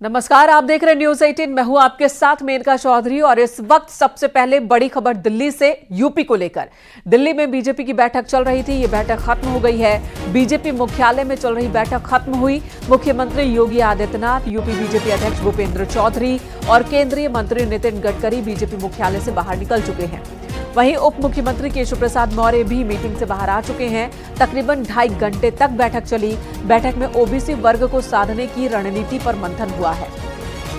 नमस्कार, आप देख रहे हैं न्यूज 18। मैं हूं आपके साथ मेनका चौधरी और इस वक्त सबसे पहले बड़ी खबर दिल्ली से यूपी को लेकर। दिल्ली में बीजेपी की बैठक चल रही थी, ये बैठक खत्म हो गई है। बीजेपी मुख्यालय में चल रही बैठक खत्म हुई। मुख्यमंत्री योगी आदित्यनाथ, यूपी बीजेपी अध्यक्ष भूपेंद्र चौधरी और केंद्रीय मंत्री नितिन गडकरी बीजेपी मुख्यालय से बाहर निकल चुके हैं। वहीं उप मुख्यमंत्री केशव प्रसाद मौर्य भी मीटिंग से बाहर आ चुके हैं। तकरीबन 2.5 घंटे तक बैठक चली। बैठक में ओबीसी वर्ग को साधने की रणनीति पर मंथन हुआ है।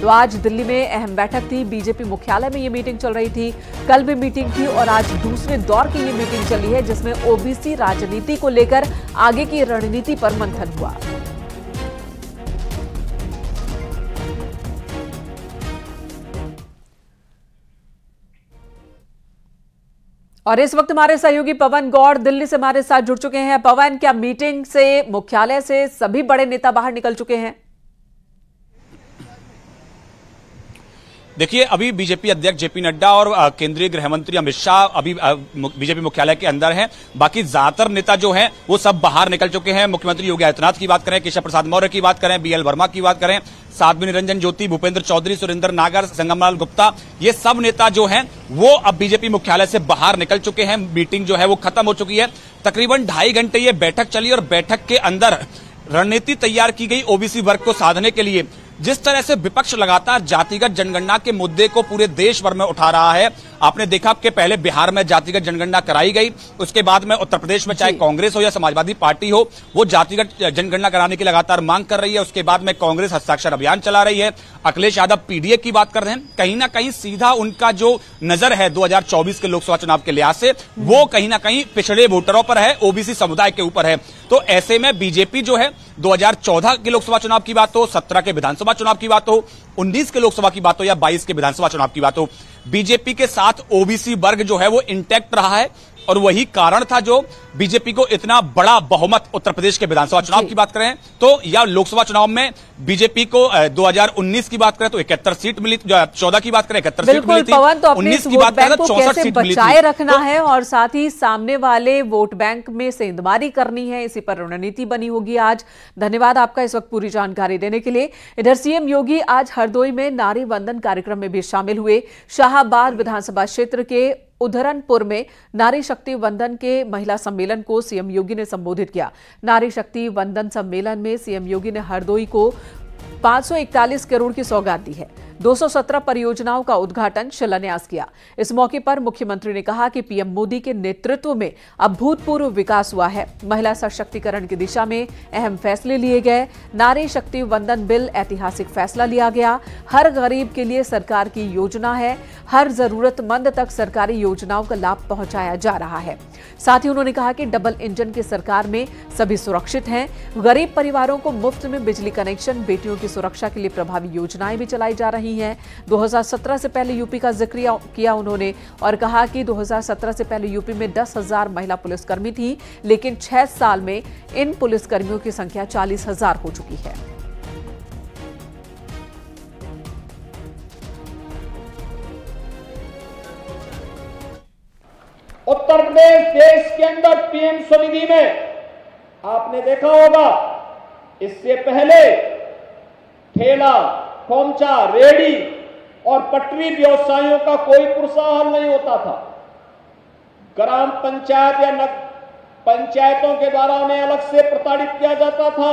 तो आज दिल्ली में अहम बैठक थी। बीजेपी मुख्यालय में ये मीटिंग चल रही थी। कल भी मीटिंग थी और आज दूसरे दौर की ये मीटिंग चली है, जिसमें ओबीसी राजनीति को लेकर आगे की रणनीति पर मंथन हुआ। और इस वक्त हमारे सहयोगी पवन गौड़ दिल्ली से हमारे साथ जुड़ चुके हैं। पवन, क्या मीटिंग से, मुख्यालय से सभी बड़े नेता बाहर निकल चुके हैं? देखिए, अभी बीजेपी अध्यक्ष जेपी नड्डा और केंद्रीय गृह मंत्री अमित शाह अभी बीजेपी मुख्यालय के अंदर हैं। बाकी ज्यादातर नेता जो हैं वो सब बाहर निकल चुके हैं। मुख्यमंत्री योगी आदित्यनाथ की बात करें, केशव प्रसाद मौर्य की बात करें, बीएल वर्मा की बात करें, साध्वी निरंजन ज्योति, भूपेंद्र चौधरी, सुरेंद्र नागर, संगमलाल गुप्ता, ये सब नेता जो हैं वो अब बीजेपी मुख्यालय से बाहर निकल चुके हैं। मीटिंग जो है वो खत्म हो चुकी है। तकरीबन 2.5 घंटे ये बैठक चली और बैठक के अंदर रणनीति तैयार की गई ओबीसी वर्ग को साधने के लिए। जिस तरह से विपक्ष लगातार जातिगत जनगणना के मुद्दे को पूरे देश भर में उठा रहा है, आपने देखा कि पहले बिहार में जातिगत जनगणना कराई गई, उसके बाद में उत्तर प्रदेश में चाहे कांग्रेस हो या समाजवादी पार्टी हो, वो जातिगत जनगणना कराने की लगातार मांग कर रही है। उसके बाद में कांग्रेस हस्ताक्षर अभियान चला रही है। अखिलेश यादव पीडीए की बात कर रहे हैं। कहीं ना कहीं सीधा उनका जो नजर है 2024 के लोकसभा चुनाव के लिहाज से, वो कहीं ना कहीं पिछड़े वोटरों पर है, ओबीसी समुदाय के ऊपर है। तो ऐसे में बीजेपी जो है 2014 के लोकसभा चुनाव की बात हो, 17 के विधानसभा चुनाव की बात हो, 19 के लोकसभा की बात हो या 22 के विधानसभा चुनाव की बात हो, बीजेपी के साथ ओबीसी वर्ग जो है वो इंटैक्ट रहा है। और वही कारण था जो बीजेपी को इतना बड़ा बहुमत, उत्तर प्रदेश के विधानसभा चुनाव की बात करें तो या लोकसभा चुनाव में बीजेपी को 2019 की बात करें तो 71 सीट मिली, 14 की बात करें 71 सीट मिली थी, 19 की बात करें तो 64 सीट मिली थी। बचाए रखना है और साथ ही सामने वाले वोट बैंक में सेंधमारी करनी है, इसी पर रणनीति बनी होगी आज। धन्यवाद आपका इस वक्त पूरी जानकारी देने के लिए। इधर सीएम योगी आज हरदोई में नारी वंदन कार्यक्रम में भी शामिल हुए। शाहाबाद विधानसभा क्षेत्र के उधरनपुर में नारी शक्ति वंदन के महिला सम्मेलन को सीएम योगी ने संबोधित किया। नारी शक्ति वंदन सम्मेलन में सीएम योगी ने हरदोई को 541 करोड़ की सौगात दी है। 217 परियोजनाओं का उद्घाटन, शिलान्यास किया। इस मौके पर मुख्यमंत्री ने कहा कि पीएम मोदी के नेतृत्व में अभूतपूर्व विकास हुआ है। महिला सशक्तिकरण की दिशा में अहम फैसले लिए गए। नारी शक्ति वंदन बिल ऐतिहासिक फैसला लिया गया। हर गरीब के लिए सरकार की योजना है। हर जरूरतमंद तक सरकारी योजनाओं का लाभ पहुंचाया जा रहा है। साथ ही उन्होंने कहा कि डबल इंजन की सरकार में सभी सुरक्षित हैं। गरीब परिवारों को मुफ्त में बिजली कनेक्शन, बेटियों की सुरक्षा के लिए प्रभावी योजनाएं भी चलाई जा रही हैं। 2017 से पहले यूपी का जिक्र किया उन्होंने और कहा कि 2017 से पहले यूपी में 10,000 महिला पुलिसकर्मी थी, लेकिन 6 साल में इन पुलिसकर्मियों की संख्या 40,000 हो चुकी है। उत्तर प्रदेश देश के अंदर पीएम स्वनिधि में आपने देखा होगा, इससे पहले ठेला, खोमचा, रेडी और पटरी व्यवसायियों का कोई प्रोत्साहन नहीं होता था। ग्राम पंचायत या पंचायतों के द्वारा उन्हें अलग से प्रताड़ित किया जाता था।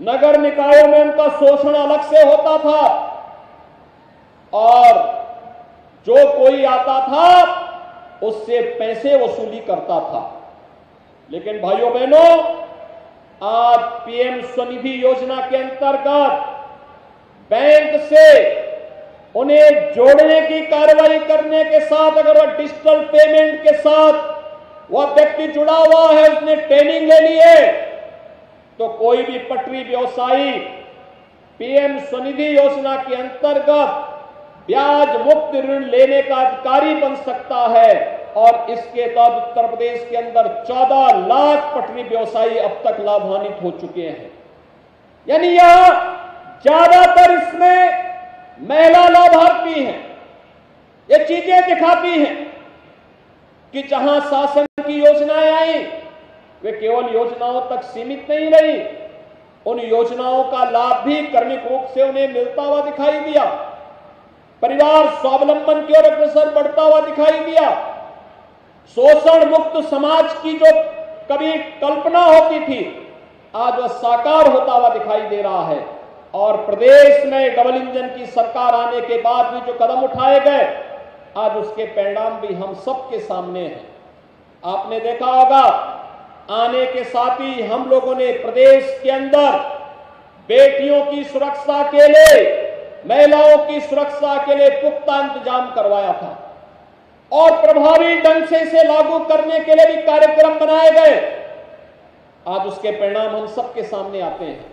नगर निकायों में उनका शोषण अलग से होता था और जो कोई आता था उससे पैसे वसूली करता था। लेकिन भाइयों बहनों, आज पीएम स्वनिधि योजना के अंतर्गत बैंक से उन्हें जोड़ने की कार्रवाई करने के साथ, अगर वह डिजिटल पेमेंट के साथ वह व्यक्ति जुड़ा हुआ है, उसने ट्रेनिंग ले ली है, तो कोई भी पटरी व्यवसायी पीएम स्वनिधि योजना के अंतर्गत ब्याज मुक्त ऋण लेने का अधिकारी बन सकता है। और इसके तहत उत्तर प्रदेश के अंदर 14 लाख पटरी व्यवसायी अब तक लाभान्वित हो चुके हैं। यानी यहां ज्यादातर इसमें महिला लाभार्थी हैं। ये चीजें दिखाती हैं कि जहां शासन की योजनाएं आई वे केवल योजनाओं तक सीमित नहीं रही, उन योजनाओं का लाभ भी क्रमिक रूप से उन्हें मिलता हुआ दिखाई दिया। परिवार स्वावलंबन की ओर अग्रसर बढ़ता हुआ दिखाई दिया। शोषण मुक्त समाज की जो कभी कल्पना होती थी, आज वह साकार होता हुआ दिखाई दे रहा है। और प्रदेश में डबल इंजन की सरकार आने के बाद भी जो कदम उठाए गए, आज उसके परिणाम भी हम सबके सामने हैं। आपने देखा होगा, आने के साथ ही हम लोगों ने प्रदेश के अंदर बेटियों की सुरक्षा के लिए, महिलाओं की सुरक्षा के लिए पुख्ता इंतजाम करवाया था और प्रभावी ढंग से इसे लागू करने के लिए भी कार्यक्रम बनाए गए। आज उसके परिणाम हम सबके सामने आते हैं।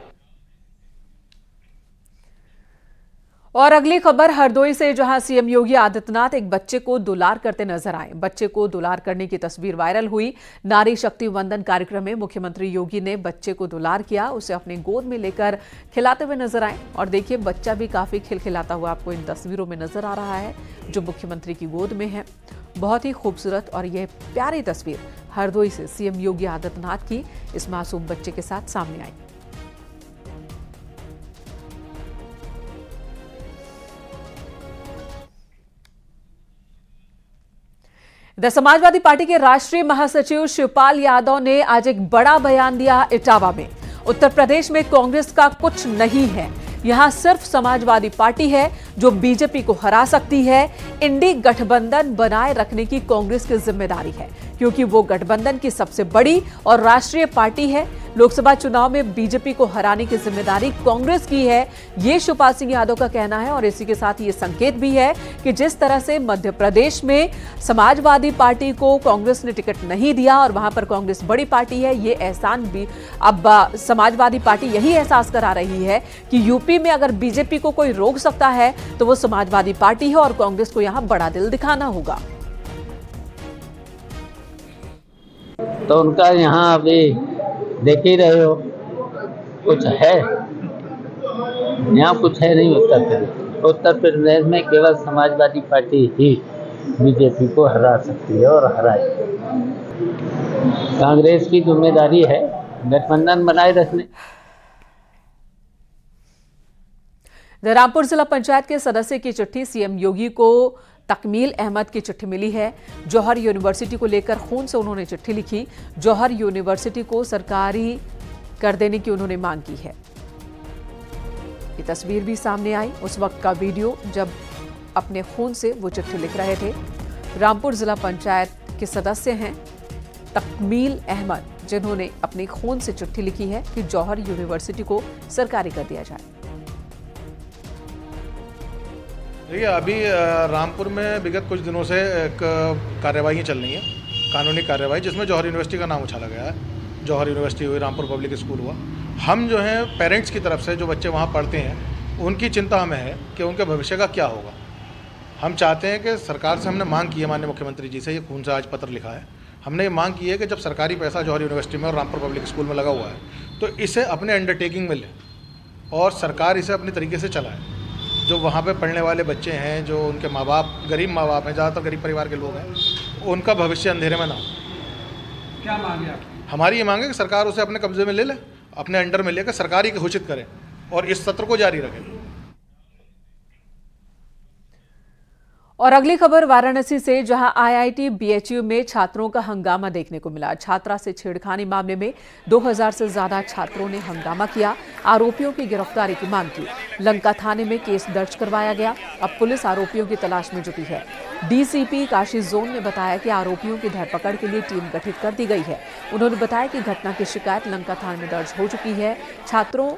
और अगली खबर हरदोई से, जहां सीएम योगी आदित्यनाथ एक बच्चे को दुलार करते नजर आए। बच्चे को दुलार करने की तस्वीर वायरल हुई। नारी शक्ति वंदन कार्यक्रम में मुख्यमंत्री योगी ने बच्चे को दुलार किया, उसे अपने गोद में लेकर खिलाते हुए नजर आए। और देखिए, बच्चा भी काफी खिलखिलाता हुआ आपको इन तस्वीरों में नजर आ रहा है, जो मुख्यमंत्री की गोद में है। बहुत ही खूबसूरत और यह प्यारी तस्वीर हरदोई से सीएम योगी आदित्यनाथ की इस मासूम बच्चे के साथ सामने आई। इधर समाजवादी पार्टी के राष्ट्रीय महासचिव शिवपाल यादव ने आज एक बड़ा बयान दिया इटावा में। उत्तर प्रदेश में कांग्रेस का कुछ नहीं है, यहां सिर्फ समाजवादी पार्टी है जो बीजेपी को हरा सकती है। इंडी गठबंधन बनाए रखने की कांग्रेस की जिम्मेदारी है, क्योंकि वो गठबंधन की सबसे बड़ी और राष्ट्रीय पार्टी है। लोकसभा चुनाव में बीजेपी को हराने की जिम्मेदारी कांग्रेस की है, ये शिवपाल सिंह यादव का कहना है। और इसी के साथ ये संकेत भी है कि जिस तरह से मध्य प्रदेश में समाजवादी पार्टी को कांग्रेस ने टिकट नहीं दिया और वहां पर कांग्रेस बड़ी पार्टी है, ये एहसान भी अब समाजवादी पार्टी यही एहसास करा रही है कि यूपी में अगर बीजेपी को कोई रोक सकता है तो वो समाजवादी पार्टी है और कांग्रेस को यहां बड़ा दिल दिखाना होगा। तो उनका यहाँ अभी देख ही रहे हो, कुछ है यहाँ, कुछ है नहीं। उत्तर प्रदेश में केवल समाजवादी पार्टी ही बीजेपी को हरा सकती है और हराए। कांग्रेस की जिम्मेदारी है गठबंधन बनाए रखने। रामपुर जिला पंचायत के सदस्य की चिट्ठी, सीएम योगी को तकमील अहमद की चिट्ठी मिली है। जौहर यूनिवर्सिटी को लेकर खून से उन्होंने चिट्ठी लिखी। जौहर यूनिवर्सिटी को सरकारी कर देने की उन्होंने मांग की है। ये तस्वीर भी सामने आई, उस वक्त का वीडियो जब अपने खून से वो चिट्ठी लिख रहे थे। रामपुर जिला पंचायत के सदस्य हैं तकमील अहमद, जिन्होंने अपने खून से चिट्ठी लिखी है कि जौहर यूनिवर्सिटी को सरकारी कर दिया जाए। देखिए, अभी रामपुर में विगत कुछ दिनों से एक कार्रवाई चल रही है, कानूनी कार्रवाई, जिसमें जौहर यूनिवर्सिटी का नाम उछाला गया है। जौहर यूनिवर्सिटी हुई, रामपुर पब्लिक स्कूल हुआ। हम जो हैं पेरेंट्स की तरफ से, जो बच्चे वहाँ पढ़ते हैं, उनकी चिंता हमें है कि उनके भविष्य का क्या होगा। हम चाहते हैं कि सरकार से हमने मांग की है, माननीय मुख्यमंत्री जी से, ये खून से आज पत्र लिखा है, हमने ये मांग की है कि जब सरकारी पैसा जौहर यूनिवर्सिटी में और रामपुर पब्लिक स्कूल में लगा हुआ है, तो इसे अपने अंडरटेकिंग में लें और सरकार इसे अपनी तरीके से चलाए। जो वहाँ पे पढ़ने वाले बच्चे हैं, जो उनके माँ बाप गरीब माँ बाप हैं, ज़्यादातर गरीब परिवार के लोग हैं, उनका भविष्य अंधेरे में ना हो। क्या मांग है आपकी? हमारी ये मांग है कि सरकार उसे अपने कब्जे में ले ले, अपने अंडर में लेकर सरकारी घोषित करे और इस सत्र को जारी रखे। और अगली खबर वाराणसी से, जहां आईआईटी बीएचयू में छात्रों का हंगामा देखने को मिला। छात्रा से छेड़खानी मामले में 2000 से ज्यादा छात्रों ने हंगामा किया, आरोपियों की गिरफ्तारी की मांग की। लंका थाने में केस दर्ज करवाया गया। अब पुलिस आरोपियों की तलाश में जुटी है। डीसीपी काशी जोन ने बताया कि आरोपियों की धरपकड़ के लिए टीम गठित कर दी गई है। उन्होंने बताया कि घटना की शिकायत लंका थाने में दर्ज हो चुकी है। छात्रों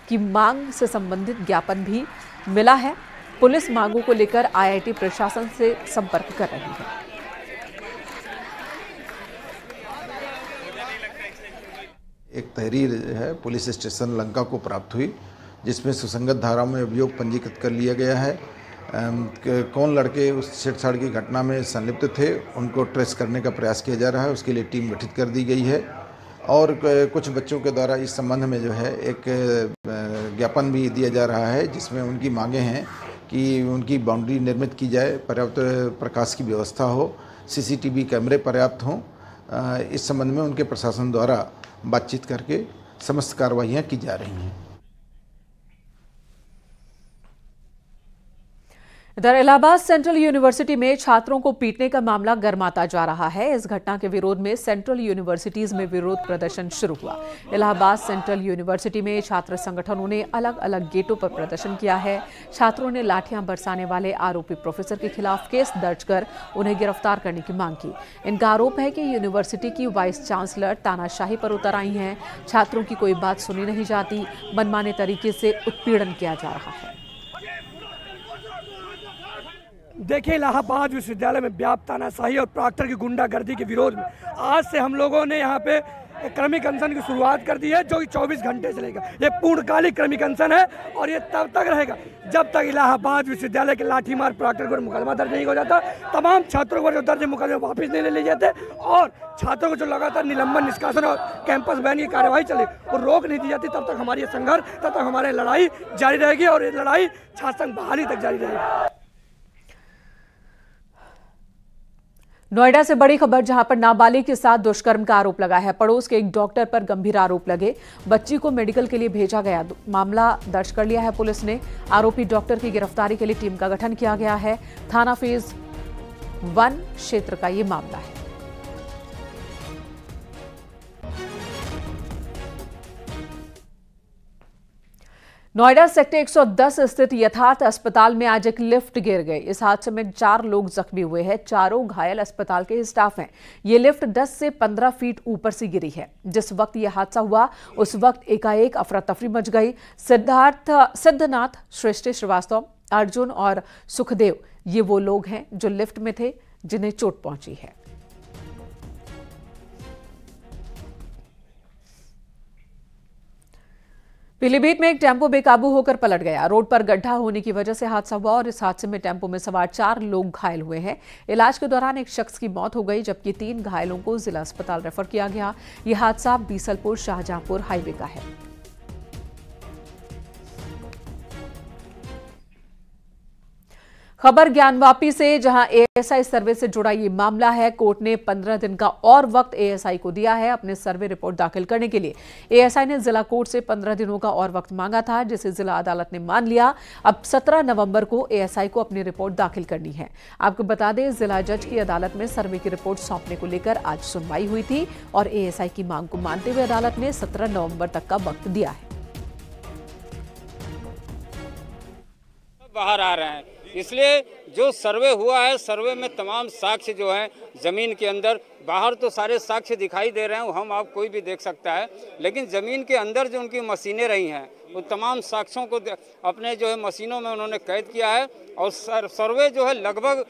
की मांग से संबंधित ज्ञापन भी मिला है। पुलिस मांगों को लेकर आईआईटी प्रशासन से संपर्क कर रही है। एक तहरीर है पुलिस स्टेशन लंका को प्राप्त हुई, जिसमें सुसंगत धाराओं में अभियोग पंजीकृत कर लिया गया है। कौन लड़के उस छेड़छाड़ की घटना में संलिप्त थे, उनको ट्रेस करने का प्रयास किया जा रहा है। उसके लिए टीम गठित कर दी गई है और कुछ बच्चों के द्वारा इस संबंध में जो है एक ज्ञापन भी दिया जा रहा है, जिसमें उनकी मांगें हैं कि उनकी बाउंड्री निर्मित की जाए, पर्याप्त प्रकाश की व्यवस्था हो, सीसीटीवी कैमरे पर्याप्त हों। इस संबंध में उनके प्रशासन द्वारा बातचीत करके समस्त कार्रवाइयाँ की जा रही हैं। इधर इलाहाबाद सेंट्रल यूनिवर्सिटी में छात्रों को पीटने का मामला गर्माता जा रहा है। इस घटना के विरोध में सेंट्रल यूनिवर्सिटीज में विरोध प्रदर्शन शुरू हुआ। इलाहाबाद सेंट्रल यूनिवर्सिटी में छात्र संगठनों ने अलग अलग गेटों पर प्रदर्शन किया है। छात्रों ने लाठियां बरसाने वाले आरोपी प्रोफेसर के खिलाफ केस दर्ज कर उन्हें गिरफ्तार करने की मांग की। इनका आरोप है कि यूनिवर्सिटी की वाइस चांसलर तानाशाही पर उतर आई हैं। छात्रों की कोई बात सुनी नहीं जाती, मनमाने तरीके से उत्पीड़न किया जा रहा है। देखिए, इलाहाबाद विश्वविद्यालय में व्याप्त तानाशाही और प्रॉक्टर की गुंडागर्दी के विरोध में आज से हम लोगों ने यहाँ पे क्रमिक अनशन की शुरुआत कर दी है, जो कि 24 घंटे चलेगा। ये पूर्णकालिक क्रमिक अनशन है और ये तब तक रहेगा जब तक इलाहाबाद विश्वविद्यालय के लाठीमार प्रॉक्टर पर मुकदमा दर्ज नहीं हो जाता, तमाम छात्रों पर जो दर्ज मुकदमे वापस नहीं ले जाते और छात्रों को जो लगातार निलंबन, निष्कासन और कैंपस बैन की कार्यवाही चले और रोक नहीं दी जाती, तब तक हमारी संघर्ष, तब तक हमारी लड़ाई जारी रहेगी और ये लड़ाई छात्र संघ बहाली तक जारी रहेगी। नोएडा से बड़ी खबर, जहां पर नाबालिग के साथ दुष्कर्म का आरोप लगा है। पड़ोस के एक डॉक्टर पर गंभीर आरोप लगे। बच्ची को मेडिकल के लिए भेजा गया। मामला दर्ज कर लिया है पुलिस ने। आरोपी डॉक्टर की गिरफ्तारी के लिए टीम का गठन किया गया है। थाना फेज 1 क्षेत्र का ये मामला है। नोएडा सेक्टर 110 स्थित यथार्थ अस्पताल में आज एक लिफ्ट गिर गई। इस हादसे में 4 लोग जख्मी हुए हैं। चारों घायल अस्पताल के स्टाफ हैं। ये लिफ्ट 10 से 15 फीट ऊपर से गिरी है। जिस वक्त यह हादसा हुआ उस वक्त एकाएक अफरा तफरी मच गई। सिद्धनाथ, सृष्टि श्रीवास्तव, अर्जुन और सुखदेव ये वो लोग हैं जो लिफ्ट में थे जिन्हें चोट पहुंची है। पीलीभीत में एक टेम्पो बेकाबू होकर पलट गया। रोड पर गड्ढा होने की वजह से हादसा हुआ और इस हादसे में टेम्पो में सवार 4 लोग घायल हुए हैं। इलाज के दौरान एक शख्स की मौत हो गई, जबकि 3 घायलों को जिला अस्पताल रेफर किया गया। यह हादसा बीसलपुर शाहजहांपुर हाईवे का है। खबर ज्ञानवापी से, जहां एएसआई सर्वे से जुड़ा ये मामला है। कोर्ट ने 15 दिन का और वक्त एएसआई को दिया है अपने सर्वे रिपोर्ट दाखिल करने के लिए। एएसआई ने जिला कोर्ट से 15 दिनों का और वक्त मांगा था, जिसे जिला अदालत ने मान लिया। अब 17 नवंबर को एएसआई को अपनी रिपोर्ट दाखिल करनी है। आपको बता दें, जिला जज की अदालत में सर्वे की रिपोर्ट सौंपने को लेकर आज सुनवाई हुई थी और एएसआई की मांग को मानते हुए अदालत ने 17 नवंबर तक का वक्त दिया है। बाहर आ रहे हैं, इसलिए जो सर्वे हुआ है, सर्वे में तमाम साक्ष्य जो हैं ज़मीन के अंदर, बाहर तो सारे साक्ष्य दिखाई दे रहे हैं, हम आप कोई भी देख सकता है, लेकिन ज़मीन के अंदर जो उनकी मशीनें रही हैं वो तमाम साक्ष्यों को अपने जो है मशीनों में उन्होंने कैद किया है। और सर्वे जो है लगभग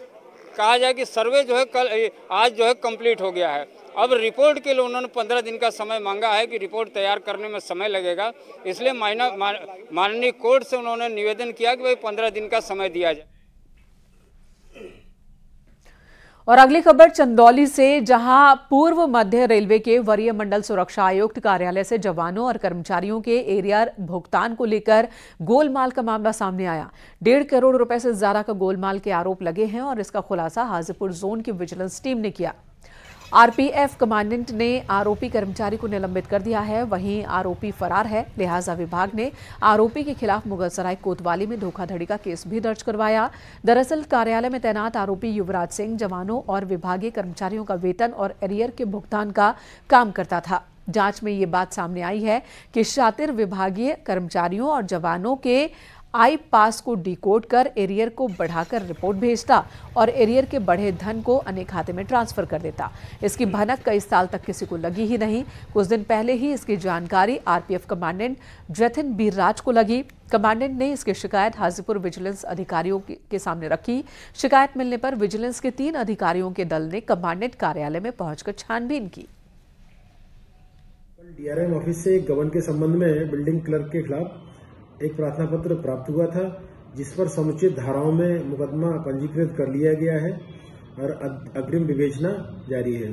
कहा जाए कि सर्वे जो है आज जो है कंप्लीट हो गया है। अब रिपोर्ट के लिए उन्होंने 15 दिन का समय मांगा है कि रिपोर्ट तैयार करने में समय लगेगा, इसलिए माननीय कोर्ट से उन्होंने निवेदन किया कि भाई 15 दिन का समय दिया जाए। और अगली खबर चंदौली से, जहां पूर्व मध्य रेलवे के वरीय मंडल सुरक्षा आयुक्त कार्यालय से जवानों और कर्मचारियों के एरियर भुगतान को लेकर गोलमाल का मामला सामने आया। 1.5 करोड़ रुपए से ज्यादा का गोलमाल के आरोप लगे हैं और इसका खुलासा हाजीपुर जोन की विजिलेंस टीम ने किया। आरपीएफ कमांडेंट ने आरोपी कर्मचारी को निलंबित कर दिया है। वहीं आरोपी फरार है, लिहाजा विभाग ने आरोपी के खिलाफ मुगलसराय कोतवाली में धोखाधड़ी का केस भी दर्ज करवाया। दरअसल कार्यालय में तैनात आरोपी युवराज सिंह जवानों और विभागीय कर्मचारियों का वेतन और एरियर के भुगतान का काम करता था। जांच में ये बात सामने आई है कि शातिर विभागीय कर्मचारियों और जवानों के आई पास को डिकोड कर एरियर को बढ़ाकर रिपोर्ट भेजता और एरियर के बढ़े धन को अन्य खाते में ट्रांसफर कर देता। इसकी भनक कई साल तक किसी को लगी ही नहीं। कुछ दिन पहले ही इसकी जानकारी आरपीएफ कमांडेंट जतिन बीरराज को लगी। कमांडेंट ने इसकी शिकायत हाजीपुर विजिलेंस अधिकारियों के सामने रखी। शिकायत मिलने पर विजिलेंस के 3 अधिकारियों के दल ने कमांडेंट कार्यालय में पहुंचकर छानबीन की। डीआरएम ऑफिस से गबन के संबंध में बिल्डिंग क्लर्क के खिलाफ एक प्रार्थना पत्र प्राप्त हुआ था, जिस पर समुचित धाराओं में मुकदमा पंजीकृत कर लिया गया है और अग्रिम विवेचना जारी है।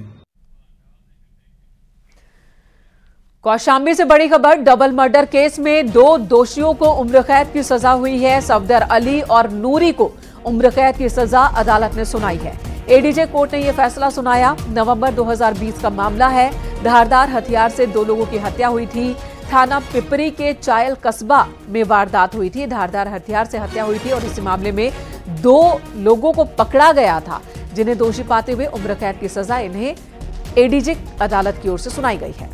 कौशाम्बी से बड़ी खबर, डबल मर्डर केस में 2 दोषियों को उम्र कैद की सजा हुई है। सफदर अली और नूरी को उम्र कैद की सजा अदालत ने सुनाई है। एडीजे कोर्ट ने यह फैसला सुनाया। नवंबर 2020 का मामला है। धारदार हथियार से 2 लोगों की हत्या हुई थी। थाना पिपरी के चायल कस्बा में वारदात हुई थी। धारदार हथियार से हत्या हुई थी और इस मामले में 2 लोगों को पकड़ा गया था, जिन्हें दोषी पाते हुए उम्र कैद की सजा इन्हें एडीजे अदालत की ओर से सुनाई गई है।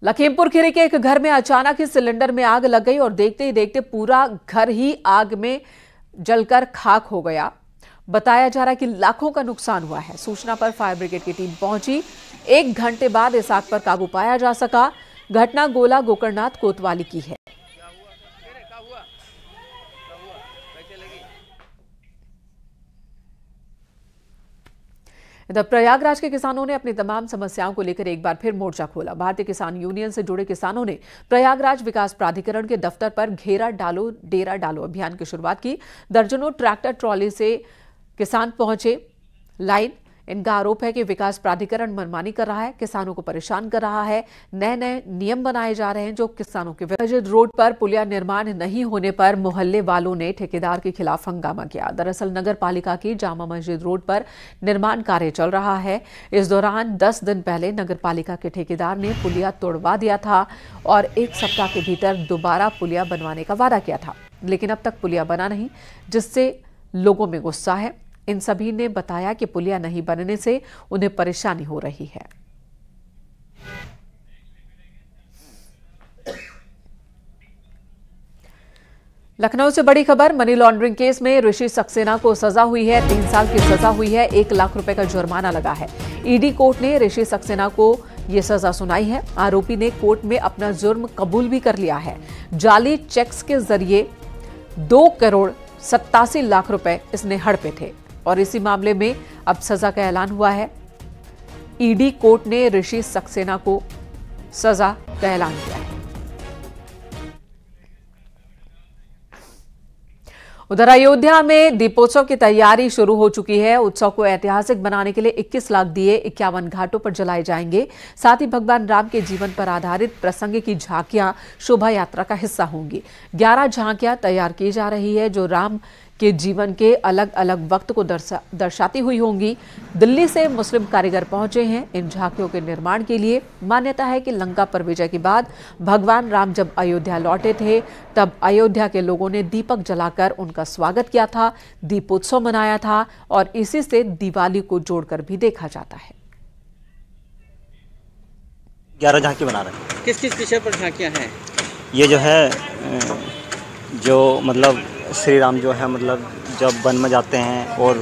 लखीमपुर खीरी के एक घर में अचानक ही सिलेंडर में आग लग गई और देखते ही देखते पूरा घर ही आग में जलकर खाक हो गया। बताया जा रहा है कि लाखों का नुकसान हुआ है। सूचना पर फायर ब्रिगेड की टीम पहुंची। 1 घंटे बाद इस आग पर काबू पाया जा सका। घटना गोला गोकर्णनाथ कोतवाली की है। इधर प्रयागराज के किसानों ने अपनी तमाम समस्याओं को लेकर एक बार फिर मोर्चा खोला। भारतीय किसान यूनियन से जुड़े किसानों ने प्रयागराज विकास प्राधिकरण के दफ्तर पर घेरा डालो डेरा डालो अभियान की शुरुआत की। दर्जनों ट्रैक्टर ट्रॉली से किसान पहुंचे लाइन। इनका आरोप है कि विकास प्राधिकरण मनमानी कर रहा है, किसानों को परेशान कर रहा है। नए नियम बनाए जा रहे हैं जो किसानों के मस्जिद रोड पर पुलिया निर्माण नहीं होने पर मोहल्ले वालों ने ठेकेदार के खिलाफ हंगामा किया। दरअसल नगर पालिका की जामा मस्जिद रोड पर निर्माण कार्य चल रहा है। इस दौरान 10 दिन पहले नगर पालिका के ठेकेदार ने पुलिया तोड़वा दिया था और 1 सप्ताह के भीतर दोबारा पुलिया बनवाने का वादा किया था, लेकिन अब तक पुलिया बना नहीं, जिससे लोगों में गुस्सा है। इन सभी ने बताया कि पुलिया नहीं बनने से उन्हें परेशानी हो रही है। लखनऊ से बड़ी खबर। मनी लॉन्ड्रिंग केस में ऋषि सक्सेना को सजा हुई है। 3 साल की सजा हुई है। 1 लाख रुपए का जुर्माना लगा है। ईडी कोर्ट ने ऋषि सक्सेना को यह सजा सुनाई है। आरोपी ने कोर्ट में अपना जुर्म कबूल भी कर लिया है। जाली चेक्स के जरिए 2 करोड़ 87 लाख रुपए इसने हड़पे थे और इसी मामले में अब सजा का ऐलान हुआ है। ईडी कोर्ट ने ऋषि सक्सेना को सजा का ऐलान किया है। उधर अयोध्या में दीपोत्सव की तैयारी शुरू हो चुकी है। उत्सव को ऐतिहासिक बनाने के लिए 21 लाख दिए 51 घाटों पर जलाए जाएंगे। साथ ही भगवान राम के जीवन पर आधारित प्रसंग की झांकियां शोभा यात्रा का हिस्सा होंगी। 11 झांकियां तैयार की जा रही है जो राम के जीवन के अलग अलग वक्त को दर्शाती हुई होंगी। दिल्ली से मुस्लिम कारीगर पहुंचे हैं इन झांकियों के निर्माण के लिए। मान्यता है कि लंका पर विजय के बाद भगवान राम जब अयोध्या लौटे थे तब अयोध्या के लोगों ने दीपक जलाकर उनका स्वागत किया था, दीपोत्सव मनाया था और इसी से दिवाली को जोड़कर भी देखा जाता है। 11 झांकी बना रहे हैं। किस किस विषय पर झांकियां हैं? ये जो है जो मतलब श्री राम जो है मतलब जब वन में जाते हैं और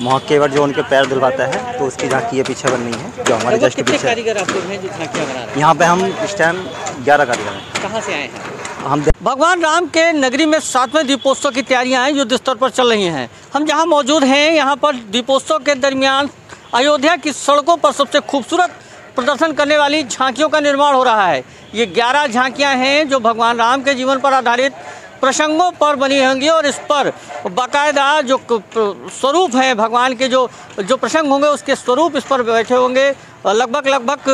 महाकेवर जो उनके पैर धुलवाता है तो उसकी झांकी ये पीछे बन रही है जो हमारे जस्ट पीछे। कारीगर आप लोग हैं जो झांकियां बना रहे हैं? यहाँ पे हम इस टाइम 11 कारीगर हैं। कहाँ से आए हैं? हम भगवान राम के नगरी में 7वें दीपोत्सव की तैयारियां हैं, युद्ध स्तर पर चल रही हैं। हम जहाँ मौजूद हैं यहाँ पर दीपोत्सव के दरमियान अयोध्या की सड़कों पर सबसे खूबसूरत प्रदर्शन करने वाली झांकियों का निर्माण हो रहा है। ये 11 झांकियाँ हैं जो भगवान राम के जीवन पर आधारित प्रसंगों पर बनी होंगी और इस पर बाकायदा जो स्वरूप है भगवान के जो प्रसंग होंगे उसके स्वरूप इस पर बैठे होंगे। लगभग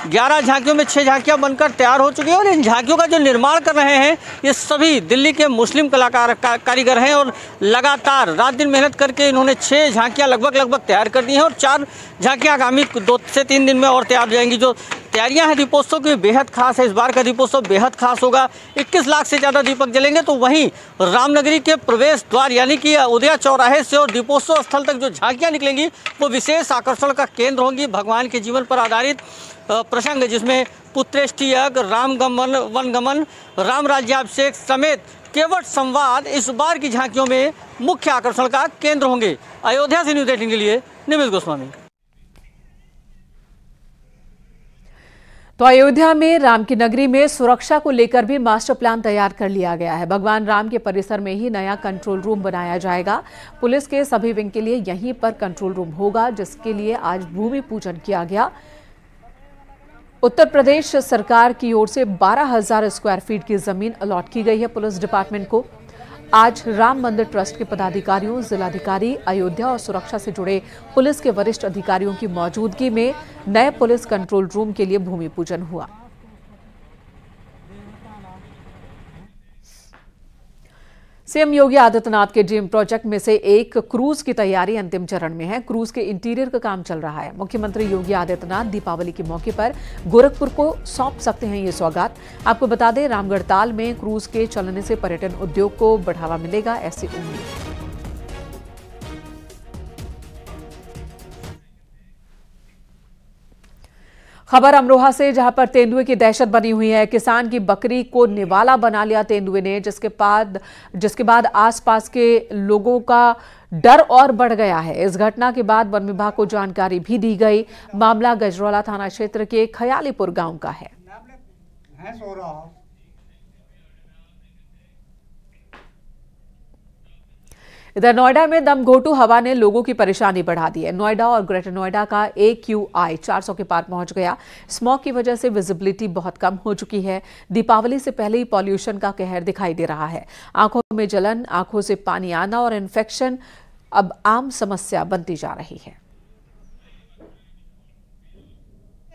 11 झांकियों में 6 झांकियां बनकर तैयार हो चुकी हैं और इन झांकियों का जो निर्माण कर रहे हैं ये सभी दिल्ली के मुस्लिम कारीगर हैं और लगातार रात दिन मेहनत करके इन्होंने 6 झांकियां लगभग तैयार कर दी हैं और 4 झांकियां आगामी 2 से 3 दिन में और तैयार हो जाएंगी। जो तैयारियां हैं दीपोत्सव की बेहद खास है। इस बार का दीपोत्सव बेहद खास होगा। 21 लाख से ज़्यादा दीपक जलेंगे। तो वहीं रामनगरी के प्रवेश द्वार यानी कि उदया चौराहे से और दीपोत्सव स्थल तक जो झांकियां निकलेंगी वो विशेष आकर्षण का केंद्र होंगी। भगवान के जीवन पर आधारित प्रसंग जिसमें पुत्रेष्टि यज्ञ, रामगमन, वनगमन, राम राज्याभिषेक समेत केवट संवाद इस बार की झांकियों में मुख्य आकर्षण का केंद्र होंगे। अयोध्या से न्यूज़ 18 के लिए निमिष गोस्वामी। तो अयोध्या में राम की नगरी में सुरक्षा को लेकर भी मास्टर प्लान तैयार कर लिया गया है। भगवान राम के परिसर में ही नया कंट्रोल रूम बनाया जाएगा। पुलिस के सभी विंग के लिए यहीं पर कंट्रोल रूम होगा, जिसके लिए आज भूमि पूजन किया गया। उत्तर प्रदेश सरकार की ओर से 12,000 स्क्वायर फीट की जमीन अलॉट की गई है पुलिस डिपार्टमेंट को। आज राम मंदिर ट्रस्ट के पदाधिकारियों, जिलाधिकारी, अयोध्या और सुरक्षा से जुड़े पुलिस के वरिष्ठ अधिकारियों की मौजूदगी में नए पुलिस कंट्रोल रूम के लिए भूमि पूजन हुआ। सीएम योगी आदित्यनाथ के ड्रीम प्रोजेक्ट में से एक क्रूज की तैयारी अंतिम चरण में है। क्रूज के इंटीरियर का काम चल रहा है। मुख्यमंत्री योगी आदित्यनाथ दीपावली के मौके पर गोरखपुर को सौंप सकते हैं ये सौगात। आपको बता दें, रामगढ़ ताल में क्रूज के चलने से पर्यटन उद्योग को बढ़ावा मिलेगा, ऐसी उम्मीद। खबर अमरोहा से, जहां पर तेंदुए की दहशत बनी हुई है। किसान की बकरी को निवाला बना लिया तेंदुए ने, जिसके बाद आसपास के लोगों का डर और बढ़ गया है। इस घटना के बाद वन विभाग को जानकारी भी दी गई। मामला गजरौला थाना क्षेत्र के खयालीपुर गांव का है। इधर नोएडा में दमघोटू हवा ने लोगों की परेशानी बढ़ा दी है। नोएडा और ग्रेटर नोएडा का AQI 400 के पार पहुंच गया। स्मॉग की वजह से विजिबिलिटी बहुत कम हो चुकी है। दीपावली से पहले ही पॉल्यूशन का कहर दिखाई दे रहा है। आंखों में जलन, आंखों से पानी आना और इन्फेक्शन अब आम समस्या बनती जा रही है।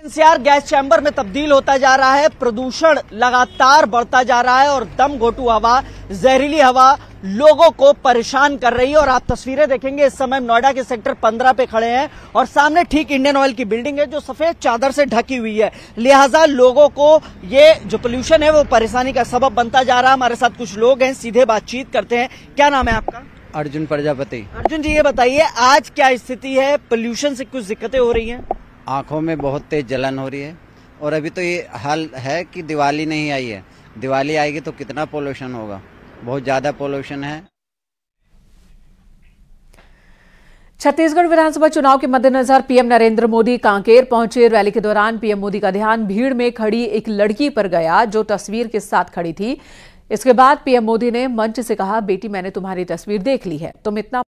एनसीआर गैस चैम्बर में तब्दील होता जा रहा है। प्रदूषण लगातार बढ़ता जा रहा है और दमघोटू हवा, जहरीली हवा लोगों को परेशान कर रही है। और आप तस्वीरें देखेंगे, इस समय नोएडा के सेक्टर 15 पे खड़े हैं और सामने ठीक इंडियन ऑयल की बिल्डिंग है जो सफेद चादर से ढकी हुई है। लिहाजा लोगों को ये जो पोल्यूशन है वो परेशानी का सबब बनता जा रहा है। हमारे साथ कुछ लोग हैं, सीधे बातचीत करते हैं। क्या नाम है आपका? अर्जुन प्रजापति। अर्जुन जी, ये बताइए आज क्या स्थिति है? पोल्यूशन से कुछ दिक्कतें हो रही हैं? आंखों में बहुत तेज जलन हो रही है और अभी तो ये हाल है कि दिवाली नहीं आई है। दिवाली आएगी तो कितना पोल्यूशन होगा, बहुत ज्यादा पोल्यूशन है। छत्तीसगढ़ विधानसभा चुनाव के मद्देनजर पीएम नरेंद्र मोदी कांकेर पहुंचे। रैली के दौरान पीएम मोदी का ध्यान भीड़ में खड़ी एक लड़की पर गया जो तस्वीर के साथ खड़ी थी। इसके बाद पीएम मोदी ने मंच से कहा, बेटी मैंने तुम्हारी तस्वीर देख ली है, तुम इतना